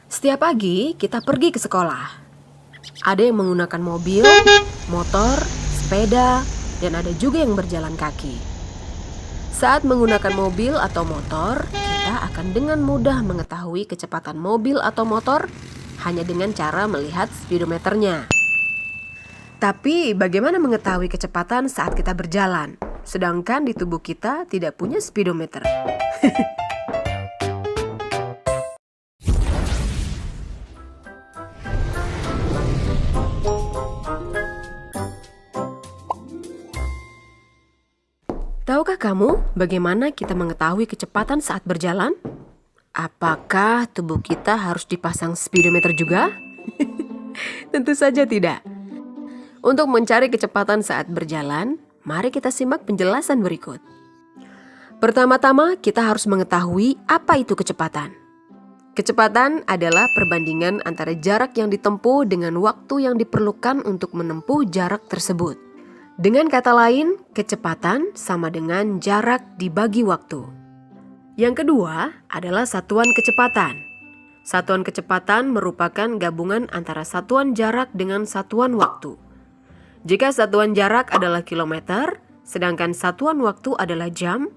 Setiap pagi kita pergi ke sekolah. Ada yang menggunakan mobil, motor, sepeda, dan ada juga yang berjalan kaki. Saat menggunakan mobil atau motor, kita akan dengan mudah mengetahui kecepatan mobil atau motor hanya dengan cara melihat speedometernya. Tapi bagaimana mengetahui kecepatan saat kita berjalan, sedangkan di tubuh kita tidak punya speedometer? Tahukah kamu bagaimana kita mengetahui kecepatan saat berjalan? Apakah tubuh kita harus dipasang speedometer juga? Tentu saja tidak. Untuk mencari kecepatan saat berjalan, mari kita simak penjelasan berikut. Pertama-tama, kita harus mengetahui apa itu kecepatan. Kecepatan adalah perbandingan antara jarak yang ditempuh dengan waktu yang diperlukan untuk menempuh jarak tersebut. Dengan kata lain, kecepatan sama dengan jarak dibagi waktu. Yang kedua adalah satuan kecepatan. Satuan kecepatan merupakan gabungan antara satuan jarak dengan satuan waktu. Jika satuan jarak adalah kilometer, sedangkan satuan waktu adalah jam,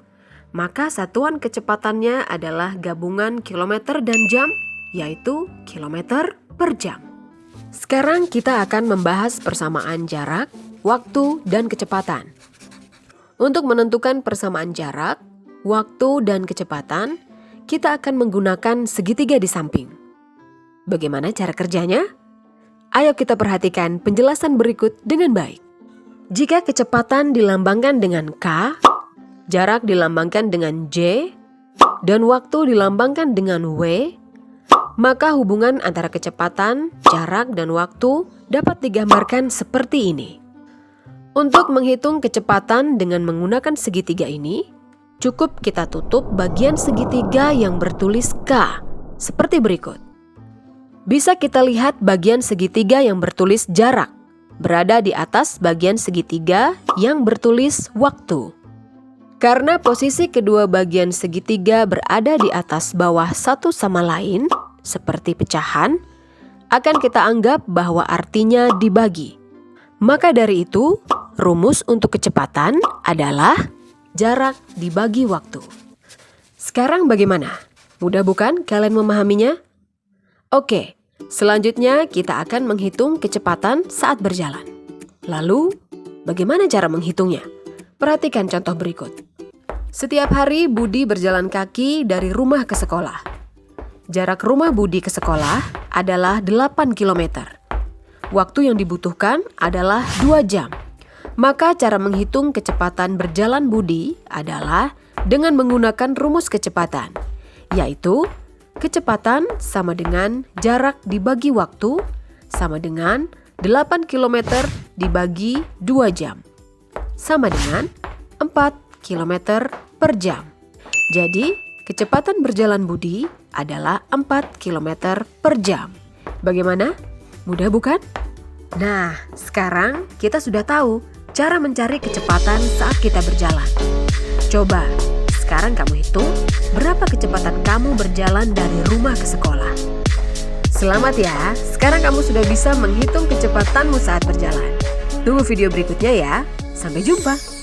maka satuan kecepatannya adalah gabungan kilometer dan jam, yaitu kilometer per jam. Sekarang kita akan membahas persamaan jarak, waktu, dan kecepatan. Untuk menentukan persamaan jarak, waktu, dan kecepatan, kita akan menggunakan segitiga di samping. Bagaimana cara kerjanya? Ayo kita perhatikan penjelasan berikut dengan baik. Jika kecepatan dilambangkan dengan K, jarak dilambangkan dengan J, dan waktu dilambangkan dengan W, maka hubungan antara kecepatan, jarak, dan waktu dapat digambarkan seperti ini. Untuk menghitung kecepatan dengan menggunakan segitiga ini, cukup kita tutup bagian segitiga yang bertulis K, seperti berikut. Bisa kita lihat bagian segitiga yang bertulis jarak, berada di atas bagian segitiga yang bertulis waktu. Karena posisi kedua bagian segitiga berada di atas bawah satu sama lain, seperti pecahan, akan kita anggap bahwa artinya dibagi. Maka dari itu, rumus untuk kecepatan adalah jarak dibagi waktu. Sekarang bagaimana? Mudah bukan kalian memahaminya? Oke, selanjutnya kita akan menghitung kecepatan saat berjalan. Lalu, bagaimana cara menghitungnya? Perhatikan contoh berikut. Setiap hari Budi berjalan kaki dari rumah ke sekolah. Jarak rumah Budi ke sekolah adalah 8 km. Waktu yang dibutuhkan adalah 2 jam. Maka cara menghitung kecepatan berjalan Budi adalah dengan menggunakan rumus kecepatan, yaitu kecepatan sama dengan jarak dibagi waktu sama dengan 8 km dibagi 2 jam, sama dengan 4 km per jam. Jadi, kecepatan berjalan Budi adalah 4 km per jam. Bagaimana? Mudah bukan? Nah, sekarang kita sudah tahu cara mencari kecepatan saat kita berjalan. Coba, sekarang kamu hitung berapa kecepatan kamu berjalan dari rumah ke sekolah. Selamat ya, sekarang kamu sudah bisa menghitung kecepatanmu saat berjalan. Tunggu video berikutnya ya. Sampai jumpa.